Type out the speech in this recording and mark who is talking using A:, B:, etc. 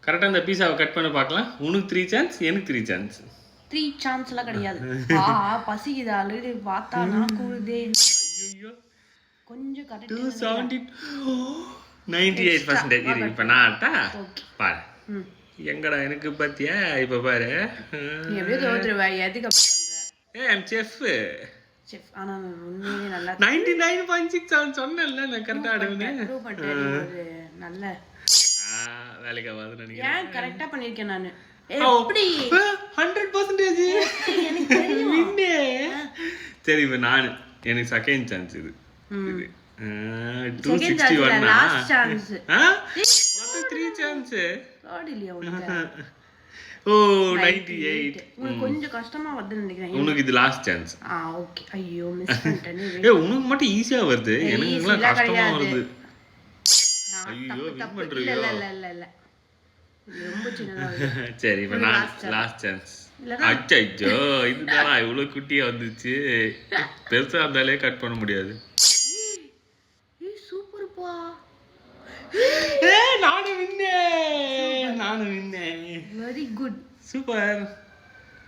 A: கரெக்டாக அந்த பீஸாவை கட் பண்ண பார்க்கலாம். உனக்கு 3 சான்ஸ், எனக்கு 3 சான்ஸ்.
B: 3 சான்ஸ்லாம் கிடையாது. பசிக்குது ஆல்ரெடி பார்த்தா நான் கூடுதே.
A: ஐயோ
B: கொஞ்சம் கரெக்ட்.
A: 270 98% இரு. இப்போ நான் ஆட்டா பாரு. எங்கடா எனக்கு பார்த்தியா? இப்போ பாரு.
B: நீ எப்படியோ தோத்துருவ. எதுக்கு அப்படி பண்ற?
A: I'm chef.
B: செஃப் ஆனா உண்மையிலே நல்லா
A: 99.67 சொன்னேன்ல நான் கரெக்டா ஆடுவேன்.
B: ப்ரூவ் பண்ணிட்டேன். ஒரு நல்ல
A: வேலைக்கு ஆகாது நினைக்கிறேன்.
B: ஏன் கரெக்டா பண்ணிருக்கேன் நானு. எப்படி
A: 100%
B: எனக்கு தெரியும்.
A: சரி இப்போ நான் எனக்கு செகண்ட் சான்ஸ் இது. இது
B: செகண்ட்
A: 261
B: லாஸ்ட் சான்ஸ்.
A: மொத்தம் 3 சான்ஸ்.
B: கார்டு இல்லையா உனக்கு?
A: ஓ 98.
B: உங்களுக்கு கொஞ்சம் கஷ்டமா வருதுன்னு நினைக்கிறேன்.
A: உனக்கு இது லாஸ்ட் சான்ஸ்.
B: ஓகே. ஐயோ மிஸ் பண்ணிட்டேன்.
A: உனக்கு மட்டும் ஈஸியா வருது, எனக்கு கஷ்டமா வருது. ஐயோ வின் பண்றியோ?
B: இல்ல ரொம்ப சின்னதா வருது.
A: சரி இப்போ நான் லாஸ்ட் சான்ஸ். அச்சோ இதுதானா இவ்வளவு குட்டியா வந்துச்சு. பெருசா இருந்தாலே கட் பண்ண முடியாது.
B: சூப்பர்ப்பா.
A: நானும் வின்னேன். Very good. சூப்பர்.